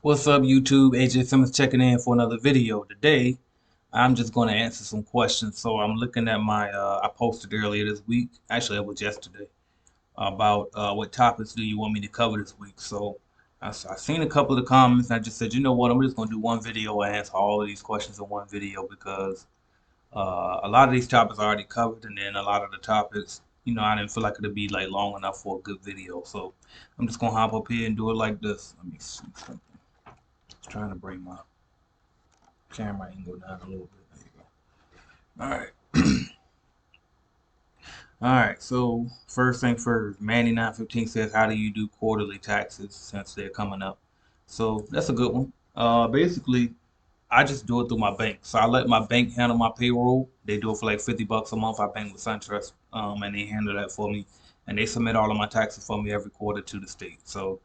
What's up, YouTube? AJ Simmons checking in for another video. Today, I'm just going to answer some questions. So I'm looking at I posted earlier this week. Actually, it was yesterday about what topics do you want me to cover this week. So I seen a couple of the comments and I just said, you know what, I'm just going to do one video and answer all of these questions in one video because a lot of these topics are already covered, and then a lot of the topics, I didn't feel like it'd be like long enough for a good video. So I'm just going to hop up here and do it like this. Let me see something. Trying to bring my camera angle down a little bit. There you go. All right. All right. So first thing first, Manny915 says, "How do you do quarterly taxes since they're coming up?" So that's a good one. Basically, I just do it through my bank. So I let my bank handle my payroll. They do it for like $50 a month. I bank with SunTrust, and they handle that for me, and they submit all of my taxes for me every quarter to the state. So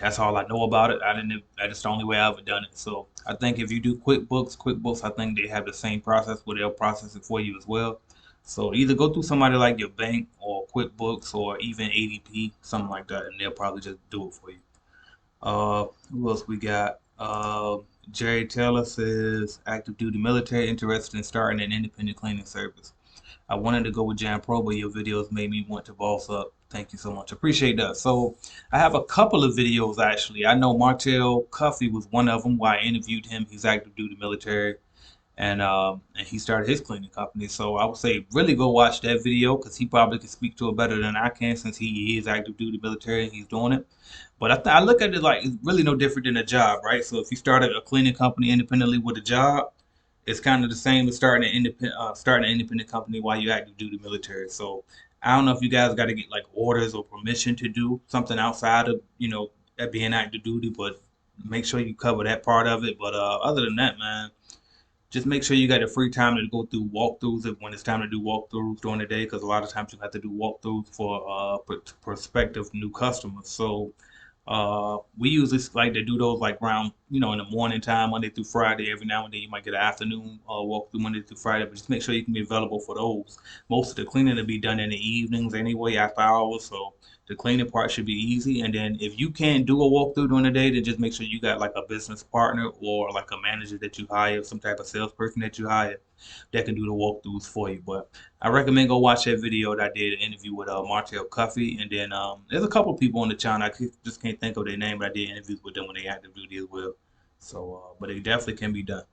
that's all I know about it. I didn't. That's the only way I've ever done it. So I think if you do QuickBooks, I think they have the same process where they'll process it for you as well. So either go through somebody like your bank or QuickBooks or even ADP, something like that, and they'll probably just do it for you. Who else we got? Jerry Taylor says active duty military, interested in starting an independent cleaning service. I wanted to go with Jan Pro, but your videos made me want to boss up. Thank you so much. Appreciate that. So I have a couple of videos actually. I know Martell Cuffey was one of them where I interviewed him. He's active duty military, and he started his cleaning company. So I would say really go watch that video because he probably can speak to it better than I can since he is active duty military and he's doing it. But I look at it like it's really no different than a job, right? So if you started a cleaning company independently with a job, it's kind of the same as starting an independent company while you're active duty military. So I don't know if you guys got to get like orders or permission to do something outside of being active duty, but make sure you cover that part of it. But other than that, man, just make sure you got the free time to go through walkthroughs when it's time to do walkthroughs during the day, because a lot of times you have to do walkthroughs for prospective new customers. So we usually like to do those like around, in the morning time, Monday through Friday. Every now and then you might get an afternoon walk through Monday through Friday, but just make sure you can be available for those. Most of the cleaning will be done in the evenings anyway, after hours. So the cleaning part should be easy. And then if you can't do a walkthrough during the day, then just make sure you got like a business partner or like a manager that you hire, some type of salesperson that you hire that can do the walkthroughs for you. But I recommend go watch that video that I did an interview with Martell Cuffey, and then there's a couple of people on the channel. Just can't think of their name, but I did interviews with them when they active duty as well. So, but it definitely can be done.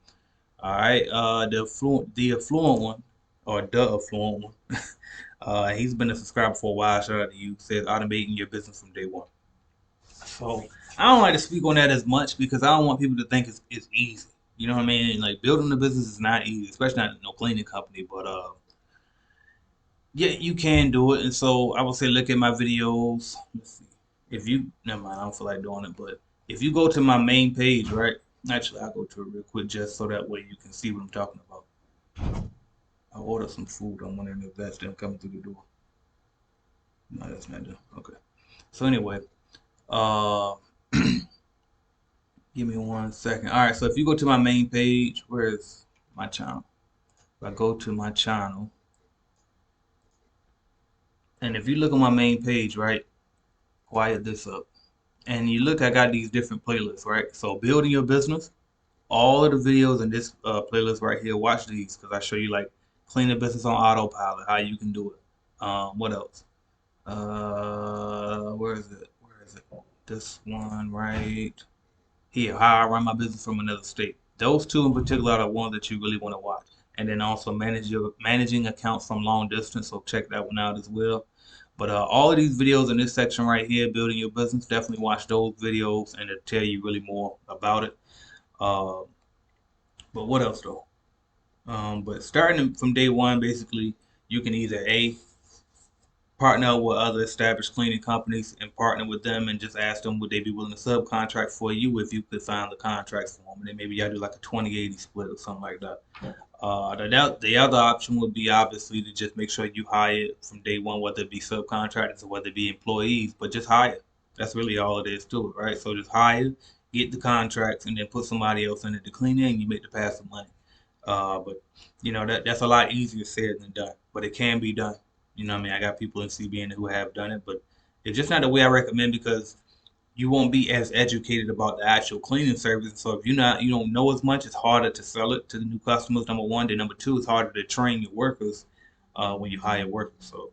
All right, the affluent one, or the affluent one. He's been a subscriber for a while. Shout out to you. Says automating your business from day one. So I don't like to speak on that as much because I don't want people to think it's easy. You know what I mean? Like building a business is not easy, especially not no cleaning company. But yeah, you can do it. And so I would say look at my videos. Let's see. If you never mind, I don't feel like doing it, but if you go to my main page, right? Actually, I'll go to it real quick just so that way you can see what I'm talking about. I ordered some food. I'm wondering if that's them coming through the door. No, that's not them. Okay. So anyway, uh, give me 1 second. All right. So if you go to my main page, where's my channel? If I go to my channel, and if you look at my main page, right? Quiet this up. And you look, I got these different playlists, right? So building your business, all of the videos in this playlist right here, watch these because I show you like clean the business on autopilot, how you can do it. What else? Where is it? Where is it? This one right here, how I run my business from another state. Those two in particular are the ones that you really want to watch. And then also managing accounts from long distance. So check that one out as well. But all of these videos in this section right here, building your business, definitely watch those videos and it'll tell you really more about it. Uh, but what else though? But starting from day one, basically, you can either partner up with other established cleaning companies and partner with them and just ask them would they be willing to subcontract for you if you could find the contracts for them. And then maybe y'all do like a 20/80 split or something like that. The other option would be obviously to just make sure you hire from day one, whether it be subcontractors or whether it be employees, but just hire. That's really all it is to it, right? So just hire, get the contracts, and then put somebody else in it to clean it, and you make the passive money. But that's a lot easier said than done, but it can be done. You know what I mean? I got people in CBN who have done it, but it's just not the way I recommend because you won't be as educated about the actual cleaning service. So if you don't know as much, it's harder to sell it to the new customers. Number one, then number two, it's harder to train your workers when you hire workers. So,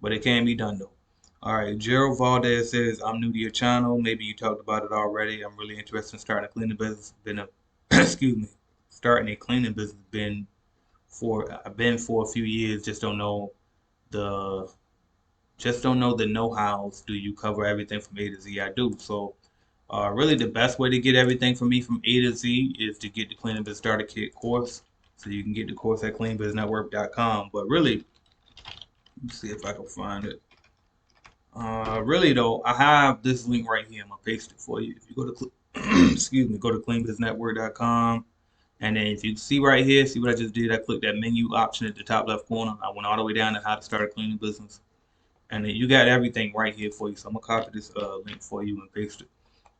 but it can be done though. All right, Gerald Valdez says, I'm new to your channel. Maybe you talked about it already. I'm really interested in starting a cleaning business. Been a excuse me, starting a cleaning business. I've been for a few years. The just don't know the know-hows. Do you cover everything from A to Z? I do. So, really, the best way to get everything from me from A to Z is to get the Clean Biz Starter Kit course. So you can get the course at cleanbiznetwork.com. But really, let's see if I can find it. Really though, I have this link right here. I'm gonna paste it for you. If you go to excuse me, go to cleanbiznetwork.com, and then if you see right here, see what I just did? I clicked that menu option at the top left corner. I went all the way down to how to start a cleaning business. And then you got everything right here for you. So I'm gonna copy this link for you and paste it.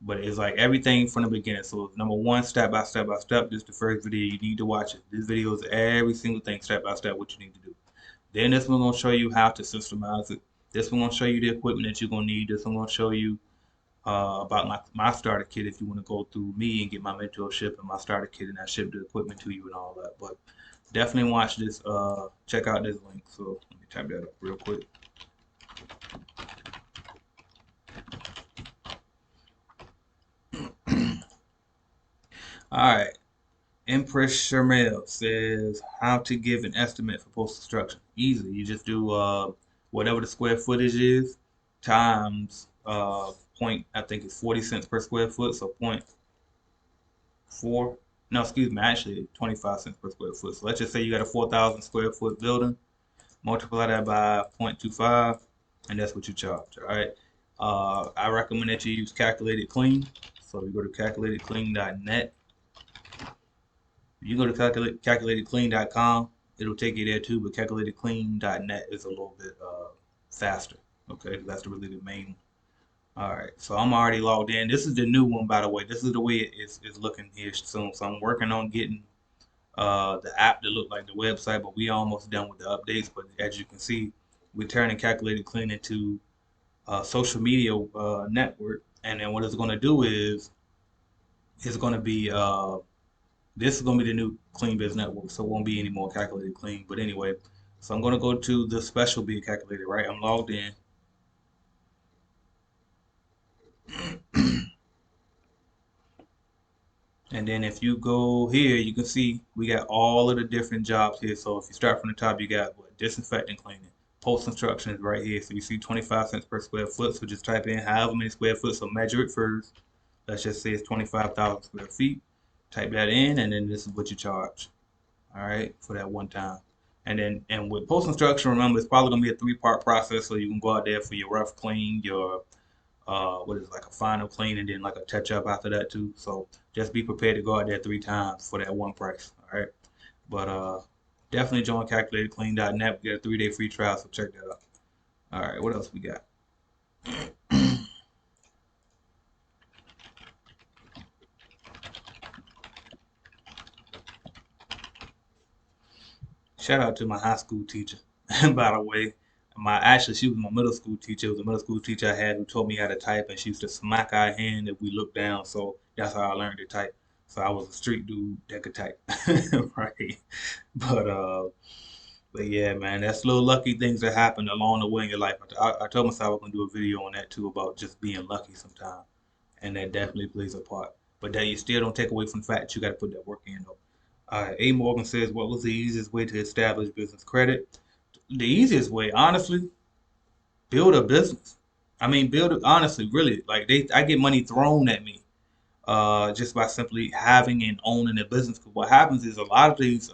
But it's like everything from the beginning. So number one, step by step by step. This is the first video. You need to watch it. This video is every single thing step by step what you need to do. Then this one gonna show you how to systemize it. This one gonna show you the equipment that you're gonna need. This one gonna show you about my starter kit if you want to go through me and get my mentorship and my starter kit, and I ship the equipment to you and all that. But definitely watch this. Check out this link. So let me type that up real quick. All right. Empress Shermel says how to give an estimate for post construction. Easy. You just do whatever the square footage is times point. I think it's 40 cents per square foot. So point four. No, excuse me. Actually, 25 cents per square foot. So let's just say you got a 4,000 square foot building. Multiply that by 0.25, and that's what you charge. All right. I recommend that you use Calculated Clean. So you go to calculatedclean.net. You go to calculatedclean.com, it'll take you there too, but calculatedclean.net is a little bit faster. Okay, that's really the main one. All right, so I'm already logged in. This is the new one, by the way. This is the way it's looking here soon. So I'm working on getting the app to look like the website, but we almost done with the updates. But as you can see, we're turning Calculated Clean into a social media network, and then what it's going to do is it's going to be this is going to be the new Clean Biz Network, so it won't be any more Calculated Clean. But anyway, so I'm going to go to the special being calculated, right? I'm logged in. And then if you go here, you can see we got all of the different jobs here. So if you start from the top, you got what, disinfecting, cleaning. Post construction is right here. So you see 25 cents per square foot. So just type in however many square foot. So measure it first. Let's just say it's 25,000 square feet. Type that in, and then this is what you charge. All right, for that one time. And with post construction, remember it's probably gonna be a three-part process. So you can go out there for your rough clean, your what is it, like a final clean, and then like a touch up after that too. So just be prepared to go out there three times for that one price. All right, but definitely join calculatedclean.net. We get a 3-day free trial, so check that out. All right, what else we got? Shout out to my high school teacher, by the way. She was my middle school teacher. It was a middle school teacher I had who taught me how to type, and she used to smack our hand if we looked down. So that's how I learned to type. So I was a street dude that could type, right? But uh, but yeah, man, that's little lucky things that happen along the way in your life. I told myself I was gonna do a video on that too about just being lucky sometimes, and that definitely plays a part. But that you still don't take away from the fact that you got to put that work in though. A. Morgan says, what was the easiest way to establish business credit? The easiest way, honestly, build a business. I mean, build it honestly, really. I get money thrown at me just by simply having and owning a business. 'Cause what happens is a lot of these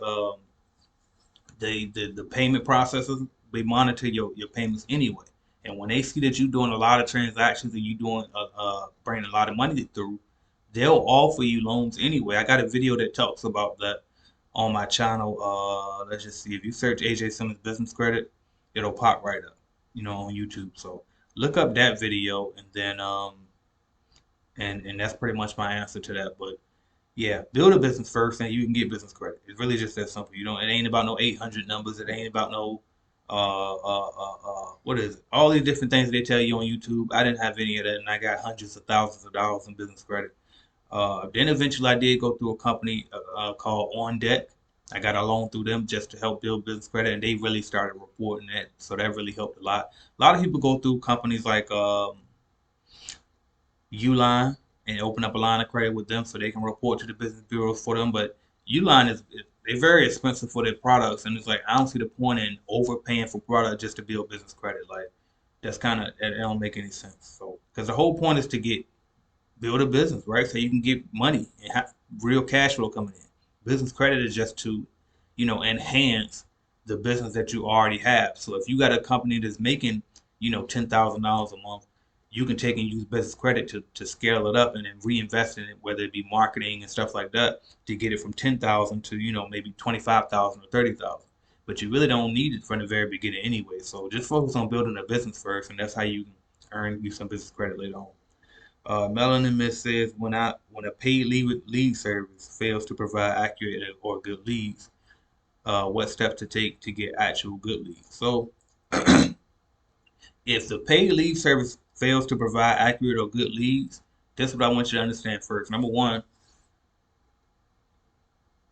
the payment processors, they monitor your payments anyway. And when they see that you're doing a lot of transactions and you doing bringing a lot of money through, they'll offer you loans anyway. I got a video that talks about that on my channel. Let's just see. If you search AJ Simmons Business Credit, it'll pop right up, on YouTube. So look up that video, and then and that's pretty much my answer to that. But yeah, build a business first, and you can get business credit. It's really just that simple. It ain't about no 800 numbers. It ain't about no what is it? All these different things they tell you on YouTube. I didn't have any of that, and I got hundreds of thousands of dollars in business credit. Then eventually I did go through a company called On Deck. I got a loan through them just to help build business credit, and they really started reporting that, so that really helped a lot. A lot of people go through companies like Uline and open up a line of credit with them so they can report to the business bureaus for them. But Uline they're very expensive for their products, and it's like I don't see the point in overpaying for product just to build business credit. Like that's kind of that don't make any sense. So because the whole point is to get build a business, right? So you can get money and have real cash flow coming in. Business credit is just to, enhance the business that you already have. So if you got a company that's making, $10,000 a month, you can take and use business credit to scale it up and then reinvest in it, whether it be marketing and stuff like that, to get it from 10,000 to, maybe 25,000 or 30,000. But you really don't need it from the very beginning anyway. So just focus on building a business first, and that's how you can earn you some business credit later on. Melanin Miss says when a paid lead service fails to provide accurate or good leads, what steps to take to get actual good leads. So if the paid lead service fails to provide accurate or good leads, that's what I want you to understand first. Number one,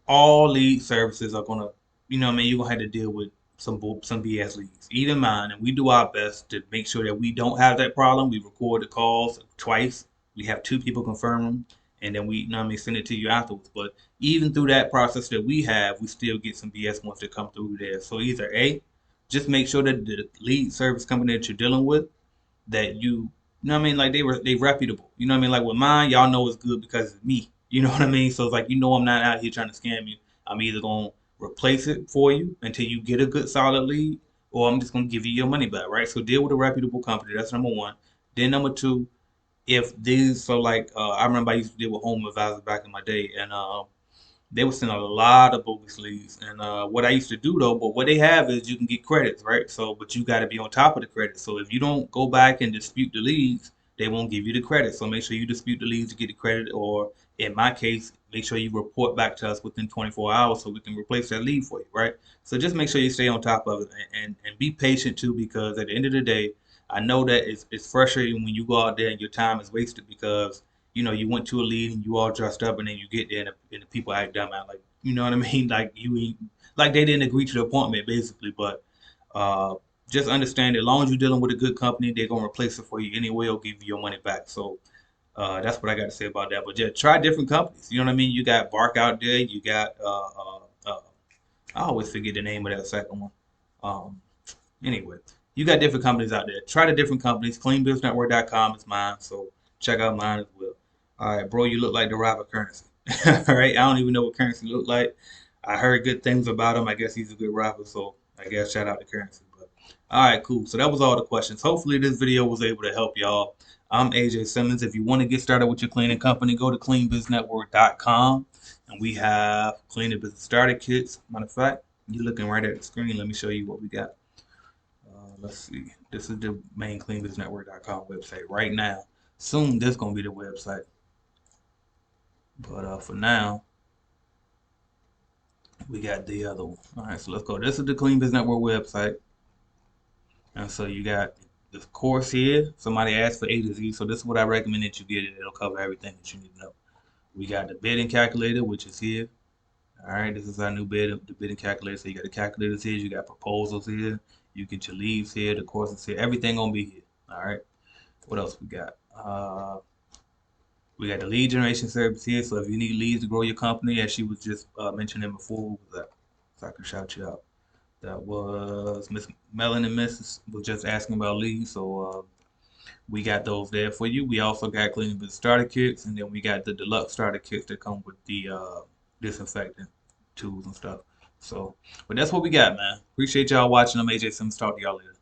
all lead services are gonna, you're gonna have to deal with some BS leads. Even mine, and we do our best to make sure that we don't have that problem. We record the calls twice. We have two people confirm them, and then we, send it to you afterwards. But even through that process that we have, we still get some BS ones that come through there. So either A, just make sure that the lead service company that you're dealing with, that like they reputable. Like with mine, y'all know it's good because it's me. You know what I mean? So it's like I'm not out here trying to scam you. I'm either gonna replace it for you until you get a good solid lead, or I'm just gonna give you your money back, right? So deal with a reputable company. That's number one. Then number two, if these so like I remember I used to deal with home advisors back in my day, and they were sending a lot of bogus leads. And what I used to do though, but what they have is you can get credits, right? So, but you got to be on top of the credits. So if you don't go back and dispute the leads, they won't give you the credit. So make sure you dispute the leads to get the credit, or in my case, make sure you report back to us within 24 hours so we can replace that lead for you, right? So just make sure you stay on top of it, and be patient too, because at the end of the day, I know that it's frustrating when you go out there and your time is wasted because you went to a lead and you all dressed up, and then you get there and the people act dumb out, like, you know what I mean? Like like they didn't agree to the appointment, basically. But uh, just understand that as long as you're dealing with a good company, they're gonna replace it for you anyway or give you your money back. So that's what I got to say about that. But yeah, try different companies. You know what I mean? You got Bark out there. You got I always forget the name of that second one. Um, Anyway, you got different companies out there. Try the different companies. CleanBusinessNetwork.com is mine, so check out mine as well. All right, bro, you look like the rapper Currency. All right, I don't even know what Currency look like. I heard good things about him. I guess he's a good rapper, so I guess shout out to Currency. But all right, cool. So that was all the questions. Hopefully this video was able to help y'all. I'm AJ Simmons. If you want to get started with your cleaning company, go to CleanBusinessNetwork.com, and we have cleaning business starter kits. Matter of fact, you're looking right at the screen. Let me show you what we got. Let's see. This is the main cleanbusinessnetwork.com website right now. Soon this gonna be the website. But for now, we got the other one. All right, so let's go. This is the Clean Business Network website. And so you got the course here. Somebody asked for A to Z, so this is what I recommend that you get it. It'll cover everything that you need to know. We got the bidding calculator, which is here. All right, this is our new the bidding calculator. So you got the calculators here, you got proposals here, you get your leads here, the courses here, everything gonna be here. All right, what else we got? We got the lead generation service here. So if you need leads to grow your company, as she was just mentioning before, what was that? So I can shout you out. That was Miss Melanie. Mrs. was just asking about leads, so we got those there for you. We also got cleaning business starter kits, and then we got the deluxe starter kits that come with the disinfectant tools and stuff. So, but that's what we got, man. Appreciate y'all watching. I'm AJ Simmons. Talk to y'all later.